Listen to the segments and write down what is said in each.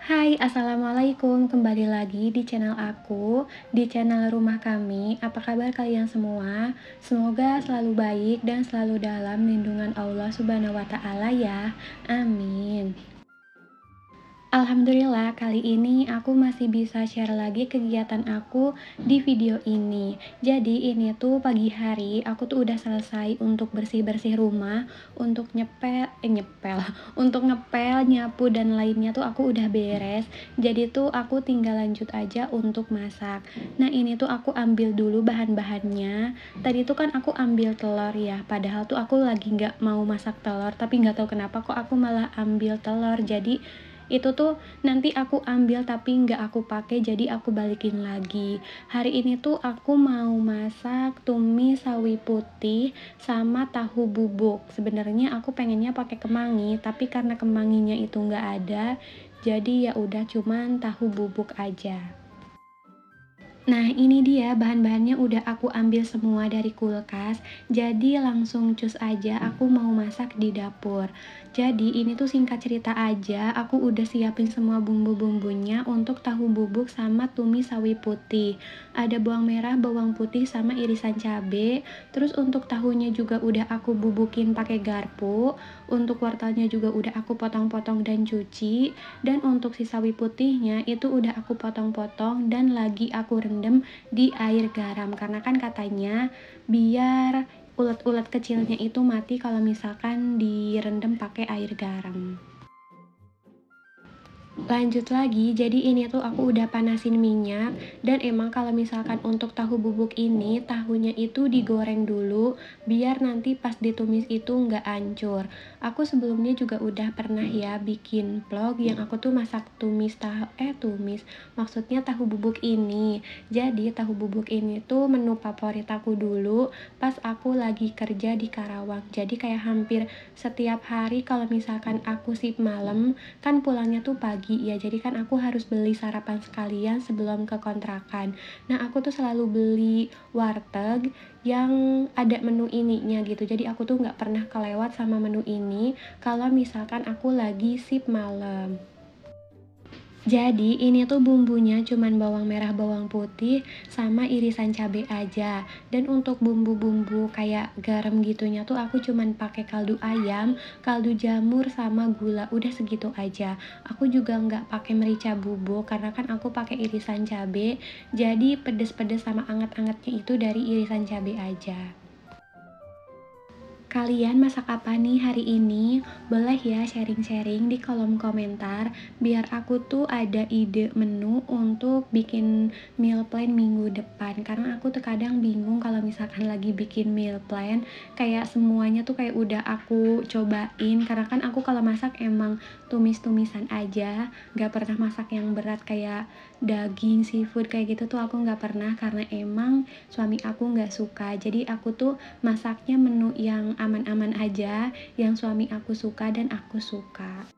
Hai, assalamualaikum. Kembali lagi di channel aku, di channel rumah kami. Apa kabar kalian semua? Semoga selalu baik dan selalu dalam lindungan Allah Subhanahu wa Ta'ala ya. Amin. Alhamdulillah, kali ini aku masih bisa share lagi kegiatan aku di video ini. Jadi ini tuh pagi hari aku tuh udah selesai untuk bersih-bersih rumah, untuk untuk ngepel, nyapu dan lainnya tuh aku udah beres. Jadi tuh aku tinggal lanjut aja untuk masak. Nah, ini tuh aku ambil dulu bahan-bahannya. Tadi tuh kan aku ambil telur ya, padahal tuh aku lagi nggak mau masak telur, tapi nggak tahu kenapa kok aku malah ambil telur. Jadi itu tuh nanti aku ambil tapi nggak aku pakai, jadi aku balikin lagi. Hari ini tuh aku mau masak tumis sawi putih sama tahu bubuk. Sebenarnya aku pengennya pakai kemangi, tapi karena kemanginya itu nggak ada, jadi ya udah cuman tahu bubuk aja. Nah, ini dia bahan-bahannya udah aku ambil semua dari kulkas, jadi langsung cus aja aku mau masak di dapur. Jadi ini tuh singkat cerita aja, aku udah siapin semua bumbu-bumbunya untuk tahu bubuk sama tumis sawi putih. Ada bawang merah, bawang putih sama irisan cabe. Terus untuk tahunya juga udah aku bubukin pakai garpu. Untuk wortelnya juga udah aku potong-potong dan cuci. Dan untuk si sawi putihnya itu udah aku potong-potong dan lagi aku rendam di air garam, karena kan katanya biar ulat-ulat kecilnya itu mati kalau misalkan direndam pakai air garam. Lanjut lagi, jadi ini tuh aku udah panasin minyak, dan emang kalau misalkan untuk tahu bubuk ini, tahunya itu digoreng dulu biar nanti pas ditumis itu nggak hancur. Aku sebelumnya juga udah pernah ya bikin vlog yang aku tuh masak maksudnya tahu bubuk ini. Jadi tahu bubuk ini tuh menu favorit aku dulu pas aku lagi kerja di Karawang. Jadi kayak hampir setiap hari kalau misalkan aku sip malam, kan pulangnya tuh pagi ya, jadi kan aku harus beli sarapan sekalian sebelum ke kontrakan. Nah, aku tuh selalu beli warteg yang ada menu ininya gitu, jadi aku tuh nggak pernah kelewat sama menu ini kalau misalkan aku lagi sip malam. Jadi ini tuh bumbunya cuman bawang merah, bawang putih, sama irisan cabai aja. Dan untuk bumbu-bumbu kayak garam gitunya tuh aku cuman pakai kaldu ayam, kaldu jamur sama gula. Udah segitu aja. Aku juga nggak pakai merica bubuk karena kan aku pakai irisan cabai. Jadi pedes-pedes sama anget-angetnya itu dari irisan cabai aja. Kalian masak apa nih hari ini? Boleh ya sharing-sharing di kolom komentar biar aku tuh ada ide menu untuk bikin meal plan minggu depan. Karena aku terkadang bingung kalau misalkan lagi bikin meal plan, kayak semuanya tuh kayak udah aku cobain. Karena kan aku kalau masak emang tumis-tumisan aja, gak pernah masak yang berat kayak daging, seafood kayak gitu tuh aku gak pernah, karena emang suami aku gak suka. Jadi aku tuh masaknya menu yang aman-aman aja, yang suami aku suka dan aku suka.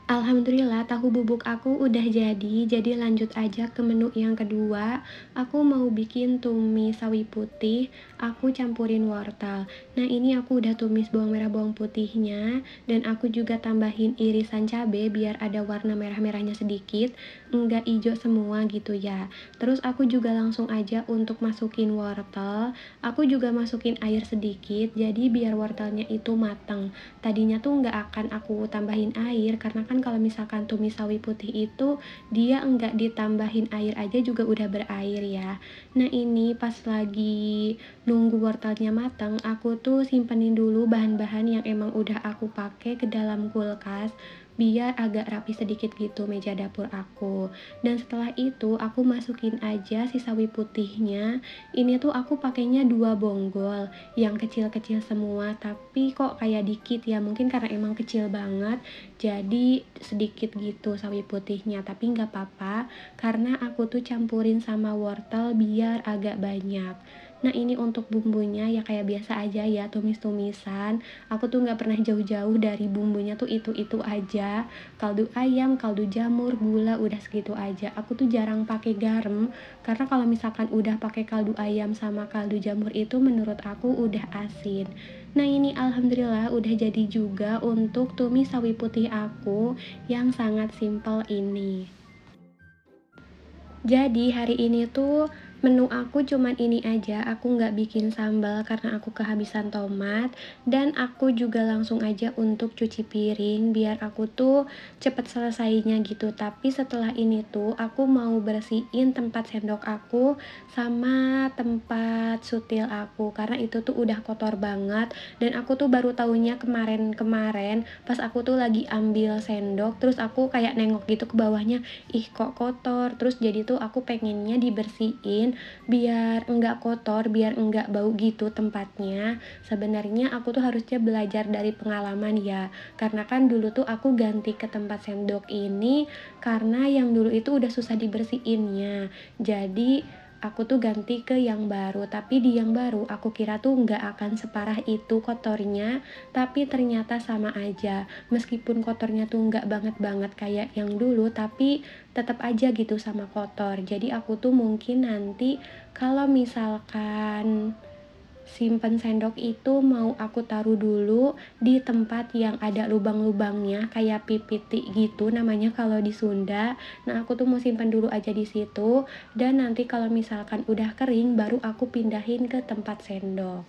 Alhamdulillah tahu bubuk aku udah jadi lanjut aja ke menu yang kedua. Aku mau bikin tumis sawi putih, aku campurin wortel. Nah, ini aku udah tumis bawang merah bawang putihnya, dan aku juga tambahin irisan cabai biar ada warna merah-merahnya sedikit, enggak hijau semua gitu ya. Terus aku juga langsung aja untuk masukin wortel, aku juga masukin air sedikit jadi biar wortelnya itu mateng. Tadinya tuh nggak akan aku tambahin air karena kan kalau misalkan tumis sawi putih itu dia enggak ditambahin air aja juga udah berair ya. Nah, ini pas lagi nunggu wortelnya matang, aku tuh simpenin dulu bahan-bahan yang emang udah aku pakai ke dalam kulkas. biar agak rapi sedikit gitu meja dapur aku. Dan setelah itu aku masukin aja si sawi putihnya. Ini tuh aku pakainya 2 bonggol, yang kecil-kecil semua, tapi kok kayak dikit ya, mungkin karena emang kecil banget, jadi sedikit gitu sawi putihnya, tapi nggak apa-apa, karena aku tuh campurin sama wortel biar agak banyak. Nah ini untuk bumbunya ya kayak biasa aja ya, tumis-tumisan. Aku tuh nggak pernah jauh-jauh dari bumbunya tuh itu-itu aja. Kaldu ayam, kaldu jamur, gula udah segitu aja. Aku tuh jarang pakai garam karena kalau misalkan udah pakai kaldu ayam sama kaldu jamur itu menurut aku udah asin. Nah ini alhamdulillah udah jadi juga untuk tumis sawi putih aku yang sangat simpel ini. Jadi hari ini tuh menu aku cuman ini aja, aku nggak bikin sambal karena aku kehabisan tomat, dan aku juga langsung aja untuk cuci piring biar aku tuh cepet selesainya gitu. Tapi setelah ini tuh aku mau bersihin tempat sendok aku sama tempat sutil aku karena itu tuh udah kotor banget, dan aku tuh baru taunya kemarin-kemarin pas aku tuh lagi ambil sendok terus aku kayak nengok gitu ke bawahnya, ih kok kotor, terus jadi tuh aku pengennya dibersihin biar enggak kotor, biar enggak bau gitu tempatnya. Sebenarnya aku tuh harusnya belajar dari pengalaman ya, karena kan dulu tuh aku ganti ke tempat sendok ini karena yang dulu itu udah susah dibersihinnya, jadi aku tuh ganti ke yang baru. Tapi di yang baru aku kira tuh nggak akan separah itu kotornya, tapi ternyata sama aja, meskipun kotornya tuh nggak banget-banget kayak yang dulu, tapi tetap aja gitu sama kotor. Jadi aku tuh mungkin nanti kalau misalkan simpen sendok itu mau aku taruh dulu di tempat yang ada lubang-lubangnya kayak pipiti gitu namanya kalau di Sunda. Nah aku tuh mau simpen dulu aja di situ, dan nanti kalau misalkan udah kering baru aku pindahin ke tempat sendok.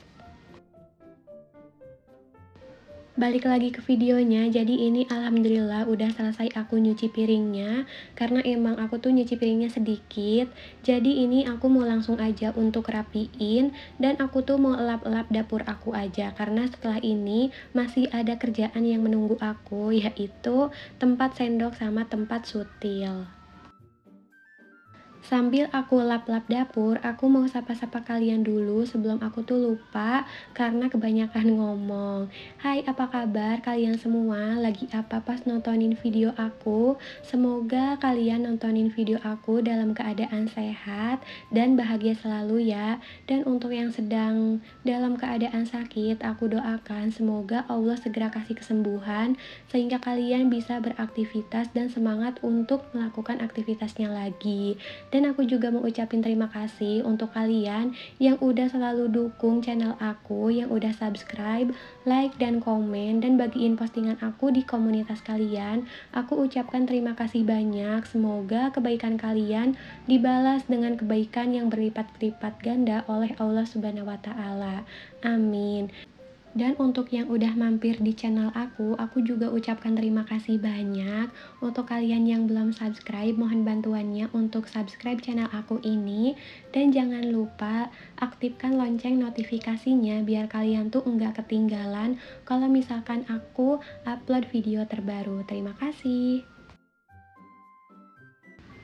Balik lagi ke videonya, jadi ini alhamdulillah udah selesai aku nyuci piringnya, karena emang aku tuh nyuci piringnya sedikit, jadi ini aku mau langsung aja untuk rapiin, dan aku tuh mau elap-elap dapur aku aja, karena setelah ini masih ada kerjaan yang menunggu aku, yaitu tempat sendok sama tempat sutil. Sambil aku lap-lap dapur, aku mau sapa-sapa kalian dulu sebelum aku tuh lupa karena kebanyakan ngomong. Hai, apa kabar kalian semua? Lagi apa pas nontonin video aku? Semoga kalian nontonin video aku dalam keadaan sehat dan bahagia selalu ya. Dan untuk yang sedang dalam keadaan sakit, aku doakan semoga Allah segera kasih kesembuhan sehingga kalian bisa beraktivitas dan semangat untuk melakukan aktivitasnya lagi. Dan aku juga mau ucapin terima kasih untuk kalian yang udah selalu dukung channel aku, yang udah subscribe, like, dan komen, dan bagiin postingan aku di komunitas kalian. Aku ucapkan terima kasih banyak, semoga kebaikan kalian dibalas dengan kebaikan yang berlipat-lipat ganda oleh Allah Subhanahu wa Ta'ala. Amin. Dan untuk yang udah mampir di channel aku juga ucapkan terima kasih banyak. Untuk kalian yang belum subscribe, mohon bantuannya untuk subscribe channel aku ini. Dan jangan lupa aktifkan lonceng notifikasinya biar kalian tuh enggak ketinggalan kalau misalkan aku upload video terbaru. Terima kasih.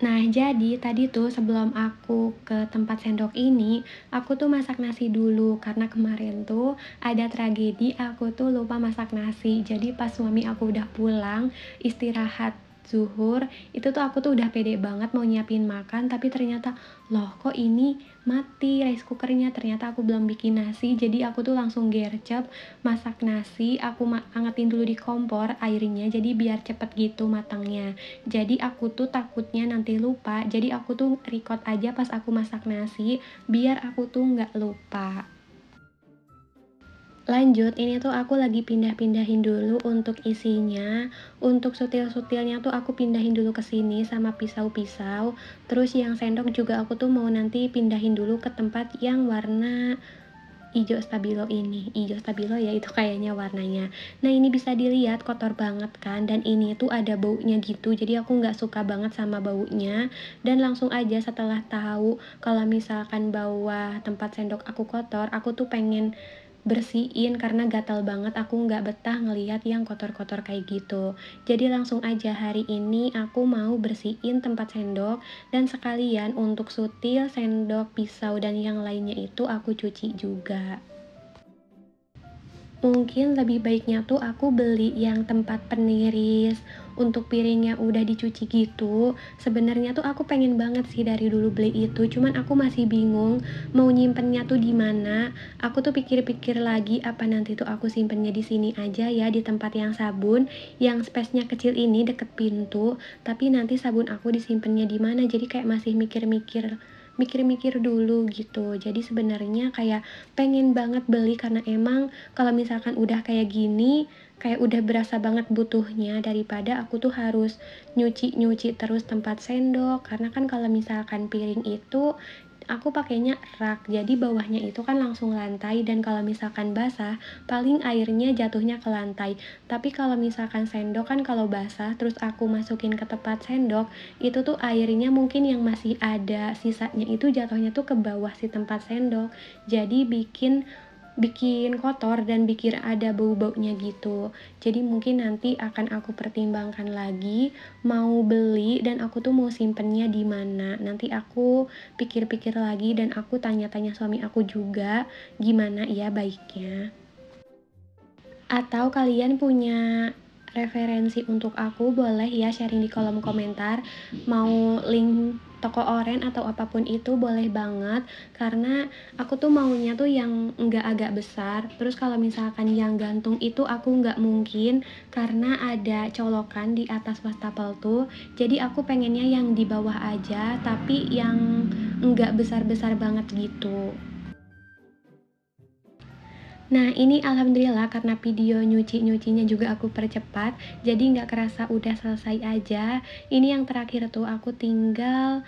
Nah, jadi tadi tuh sebelum aku ke tempat sendok ini, aku tuh masak nasi dulu karena kemarin tuh ada tragedi, aku tuh lupa masak nasi. Jadi pas suami aku udah pulang, istirahat zuhur, itu tuh aku tuh udah pede banget mau nyiapin makan, tapi ternyata, loh kok ini mati rice cookernya, ternyata aku belum bikin nasi, jadi aku tuh langsung gercep masak nasi, aku angetin dulu di kompor airnya, jadi biar cepet gitu matangnya. Jadi aku tuh takutnya nanti lupa, jadi aku tuh record aja pas aku masak nasi biar aku tuh nggak lupa. Lanjut, ini tuh aku lagi pindah-pindahin dulu untuk isinya. Untuk sutil-sutilnya tuh aku pindahin dulu ke sini sama pisau-pisau. Terus yang sendok juga aku tuh mau nanti pindahin dulu ke tempat yang warna hijau stabilo ini. Hijau stabilo ya itu kayaknya warnanya. Nah, ini bisa dilihat kotor banget kan, dan ini tuh ada baunya gitu. Jadi aku nggak suka banget sama baunya. Dan langsung aja setelah tahu kalau misalkan bawah tempat sendok aku kotor, aku tuh pengen bersihin karena gatal banget, aku nggak betah ngelihat yang kotor-kotor kayak gitu. Jadi langsung aja hari ini aku mau bersihin tempat sendok dan sekalian untuk sutil, sendok, pisau, dan yang lainnya itu aku cuci juga. Mungkin lebih baiknya tuh aku beli yang tempat peniris untuk piringnya udah dicuci gitu. Sebenarnya tuh aku pengen banget sih dari dulu beli itu, cuman aku masih bingung mau nyimpennya tuh di mana. Aku tuh pikir-pikir lagi apa nanti tuh aku simpennya di sini aja ya di tempat yang sabun, yang space-nya kecil ini deket pintu, tapi nanti sabun aku disimpennya di mana. Jadi kayak masih mikir-mikir dulu gitu. Jadi sebenarnya kayak pengen banget beli karena emang kalau misalkan udah kayak gini, kayak udah berasa banget butuhnya daripada aku tuh harus nyuci-nyuci terus tempat sendok. Karena kan kalau misalkan piring itu aku pakainya rak, jadi bawahnya itu kan langsung lantai dan kalau misalkan basah, paling airnya jatuhnya ke lantai. Tapi kalau misalkan sendok kan kalau basah terus aku masukin ke tempat sendok, itu tuh airnya mungkin yang masih ada sisanya itu jatuhnya tuh ke bawah si tempat sendok. Jadi bikin bikin kotor dan bikin ada bau-baunya gitu. Jadi mungkin nanti akan aku pertimbangkan lagi mau beli dan aku tuh mau simpennya di mana. Nanti aku pikir-pikir lagi dan aku tanya-tanya suami aku juga gimana ya baiknya. Atau kalian punya referensi untuk aku, boleh ya sharing di kolom komentar. Mau link toko oren atau apapun itu boleh banget. Karena aku tuh maunya tuh yang enggak agak besar. Terus kalau misalkan yang gantung itu aku nggak mungkin karena ada colokan di atas wastafel tuh. Jadi aku pengennya yang di bawah aja, tapi yang enggak besar-besar banget gitu. Nah, ini alhamdulillah karena video nyuci-nyucinya juga aku percepat, jadi nggak kerasa udah selesai aja. Ini yang terakhir tuh aku tinggal,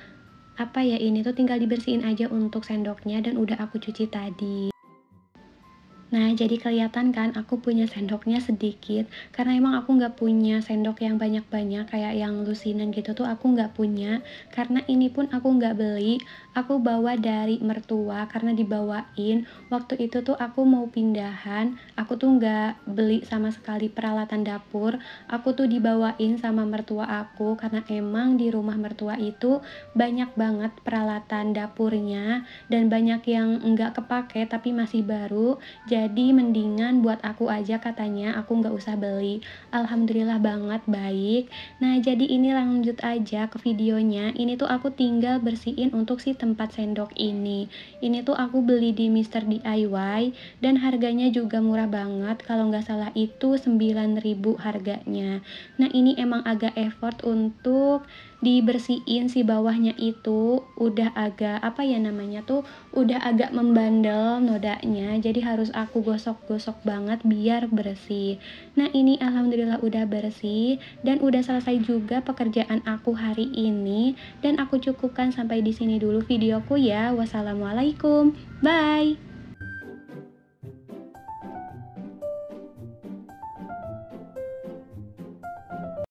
apa ya, ini tuh tinggal dibersihin aja untuk sendoknya dan udah aku cuci tadi. Nah, jadi kelihatan kan aku punya sendoknya sedikit, karena emang aku nggak punya sendok yang banyak-banyak kayak yang lusinan gitu tuh aku nggak punya, karena ini pun aku nggak beli, aku bawa dari mertua karena dibawain, waktu itu tuh aku mau pindahan, aku tuh nggak beli sama sekali peralatan dapur, aku tuh dibawain sama mertua aku karena emang di rumah mertua itu banyak banget peralatan dapurnya dan banyak yang nggak kepake tapi masih baru, jadi mendingan buat aku aja katanya, aku nggak usah beli. Alhamdulillah banget baik. Nah, jadi ini lanjut aja ke videonya. Ini tuh aku tinggal bersihin untuk si tempat sendok ini. Ini tuh aku beli di Mister DIY dan harganya juga murah banget. Kalau nggak salah itu 9.000 harganya. Nah, ini emang agak effort untuk dibersihin si bawahnya itu udah agak apa ya namanya tuh udah agak membandel nodanya, jadi harus aku gosok-gosok banget biar bersih. Nah, ini alhamdulillah udah bersih dan udah selesai juga pekerjaan aku hari ini dan aku cukupkan sampai di sini dulu videoku ya. Wassalamualaikum. Bye.